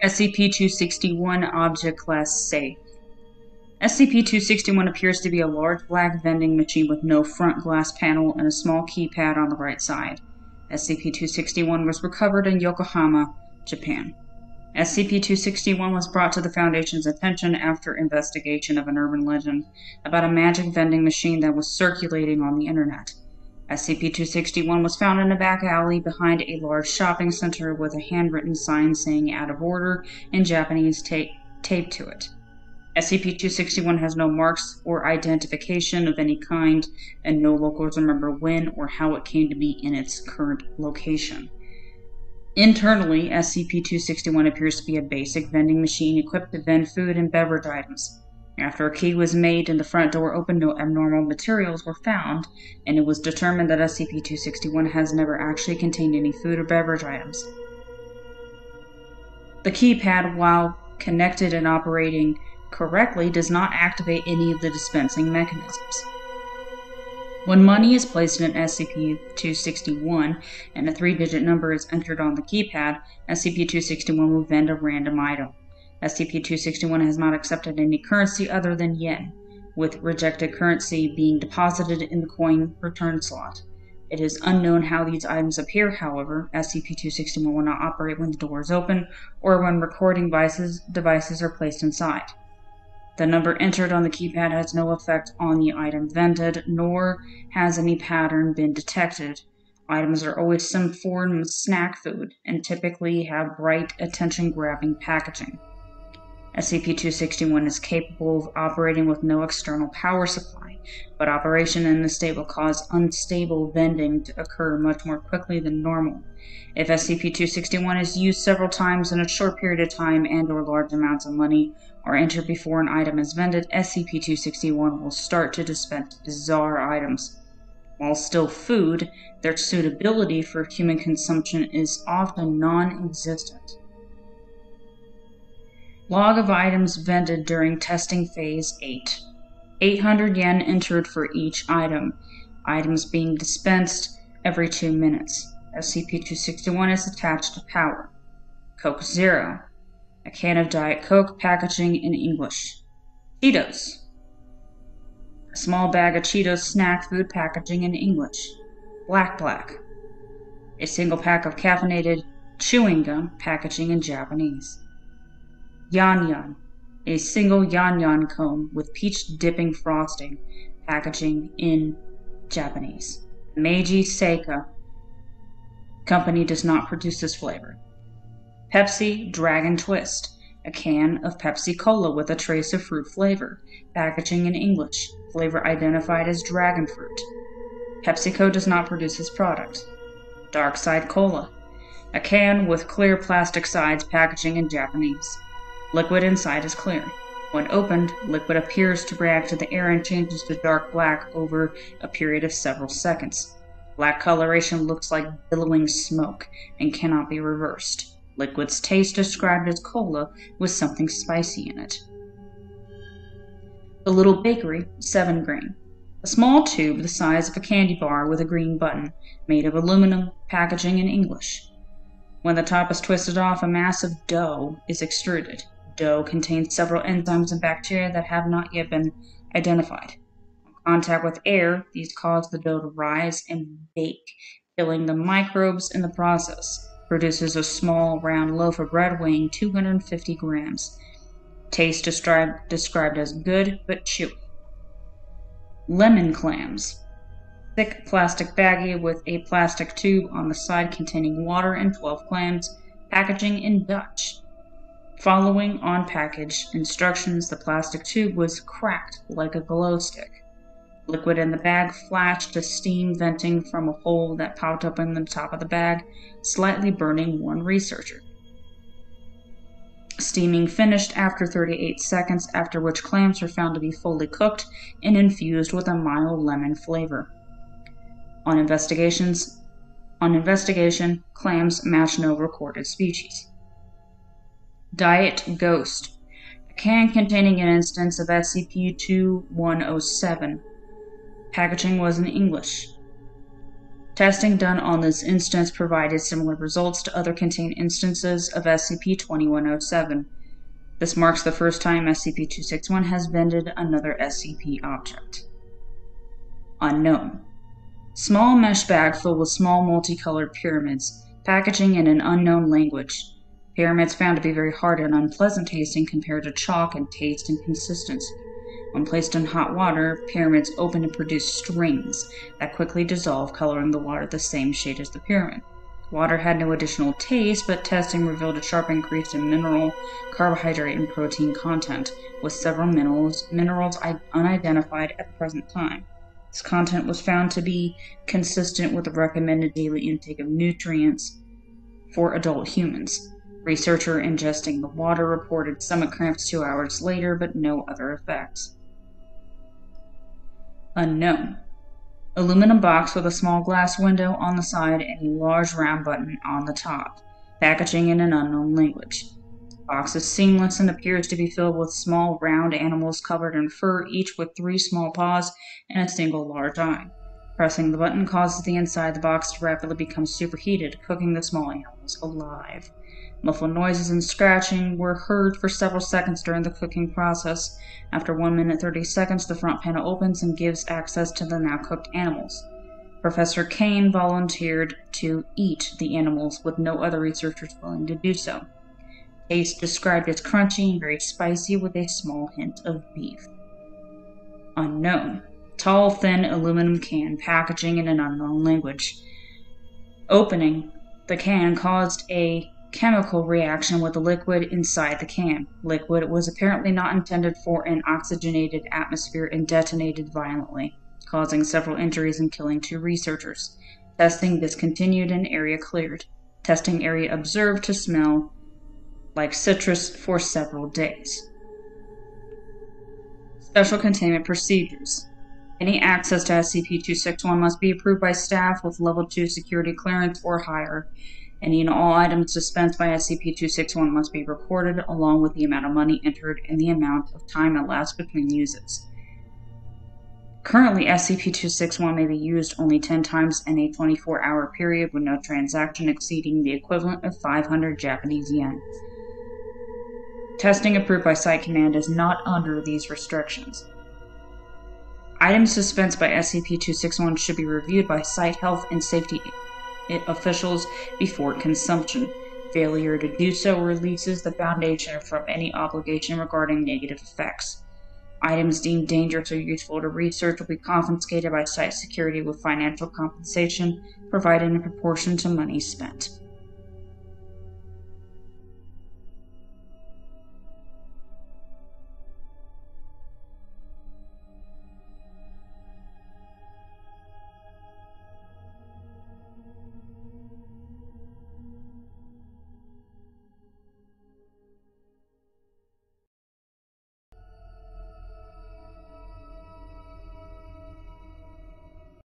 SCP-261 Object Class Safe. SCP-261 appears to be a large black vending machine with no front glass panel and a small keypad on the right side. SCP-261 was recovered in Yokohama, Japan. SCP-261 was brought to the Foundation's attention after investigation of an urban legend about a magic vending machine that was circulating on the internet. SCP-261 was found in a back alley behind a large shopping center with a handwritten sign saying "out of order" in Japanese taped to it. SCP-261 has no marks or identification of any kind, and no locals remember when or how it came to be in its current location. Internally, SCP-261 appears to be a basic vending machine equipped to vend food and beverage items. After a key was made and the front door opened, no abnormal materials were found, and it was determined that SCP-261 has never actually contained any food or beverage items. The keypad, while connected and operating correctly, does not activate any of the dispensing mechanisms. When money is placed in SCP-261 and a 3-digit number is entered on the keypad, SCP-261 will vend a random item. SCP-261 has not accepted any currency other than yen, with rejected currency being deposited in the coin return slot. It is unknown how these items appear, however. SCP-261 will not operate when the door is open or when recording devices are placed inside. The number entered on the keypad has no effect on the item vended, nor has any pattern been detected. Items are always some form of snack food and typically have bright, attention-grabbing packaging. SCP-261 is capable of operating with no external power supply, but operation in this state will cause unstable vending to occur much more quickly than normal. If SCP-261 is used several times in a short period of time and/or large amounts of money are entered before an item is vended, SCP-261 will start to dispense bizarre items. While still food, their suitability for human consumption is often non-existent. Log of items vended during testing phase 8. 800 yen entered for each item. Items being dispensed every 2 minutes. SCP-261 is attached to power. Coke Zero. A can of Diet Coke, packaging in English. Cheetos. A small bag of Cheetos snack food, packaging in English. Black. A single pack of caffeinated chewing gum, packaging in Japanese. Yan. A single yan cone with peach dipping frosting, packaging in Japanese. Meiji Seika. Company does not produce this flavor. Pepsi Dragon Twist. A can of Pepsi Cola with a trace of fruit flavor, packaging in English. Flavor identified as dragon fruit. PepsiCo does not produce this product. Dark Side Cola. A can with clear plastic sides, packaging in Japanese. Liquid inside is clear. When opened, liquid appears to react to the air and changes to dark black over a period of several seconds. Black coloration looks like billowing smoke and cannot be reversed. Liquid's taste described as cola with something spicy in it. The Little Bakery, 7 grain. A small tube the size of a candy bar with a green button, made of aluminum, packaging in English. When the top is twisted off, a mass of dough is extruded. Dough contains several enzymes and bacteria that have not yet been identified. On contact with air, these cause the dough to rise and bake, killing the microbes in the process. Produces a small, round loaf of bread weighing 250 grams. Taste described as good but chewy. Lemon clams. Thick plastic baggie with a plastic tube on the side containing water and 12 clams, packaging in Dutch. Following on-package instructions, the plastic tube was cracked like a glow stick. Liquid in the bag flashed to steam venting from a hole that popped up in the top of the bag, slightly burning one researcher. Steaming finished after 38 seconds, after which clams were found to be fully cooked and infused with a mild lemon flavor. On investigation, clams match no recorded species. Diet Ghost. A can containing an instance of SCP-2107. Packaging was in English. Testing done on this instance provided similar results to other contained instances of SCP-2107. This marks the first time SCP-261 has vended another SCP object. Unknown. Small mesh bag filled with small multicolored pyramids, packaging in an unknown language. Pyramids found to be very hard and unpleasant tasting compared to chalk in taste and consistency. When placed in hot water, pyramids open and produce strings that quickly dissolve, coloring the water the same shade as the pyramid. Water had no additional taste, but testing revealed a sharp increase in mineral, carbohydrate, and protein content, with several minerals unidentified at the present time. This content was found to be consistent with the recommended daily intake of nutrients for adult humans. Researcher ingesting the water reported stomach cramps 2 hours later, but no other effects. Unknown. Aluminum box with a small glass window on the side and a large round button on the top. Packaging in an unknown language. Box is seamless and appears to be filled with small round animals covered in fur, each with 3 small paws and a single large eye. Pressing the button causes the inside of the box to rapidly become superheated, cooking the small animals alive. Muffled noises and scratching were heard for several seconds during the cooking process. After 1 minute 30 seconds, the front panel opens and gives access to the now cooked animals. Professor Kane volunteered to eat the animals, with no other researchers willing to do so. Taste described as crunchy and very spicy, with a small hint of beef. Unknown. Tall, thin aluminum can, packaging in an unknown language. Opening the can caused a chemical reaction with the liquid inside the can. Liquid was apparently not intended for an oxygenated atmosphere and detonated violently, causing several injuries and killing 2 researchers. Testing discontinued and area cleared. Testing area observed to smell like citrus for several days. Special containment procedures. Any access to SCP-261 must be approved by staff with Level 2 security clearance or higher. Any and all items dispensed by SCP-261 must be reported, along with the amount of money entered and the amount of time elapsed between uses. Currently, SCP-261 may be used only 10 times in a 24-hour period, with no transaction exceeding the equivalent of 500 Japanese yen. Testing approved by Site Command is not under these restrictions. Items dispensed by SCP-261 should be reviewed by Site Health and Safety officials before consumption. Failure to do so releases the Foundation from any obligation regarding negative effects. Items deemed dangerous or useful to research will be confiscated by Site Security with financial compensation provided in proportion to money spent.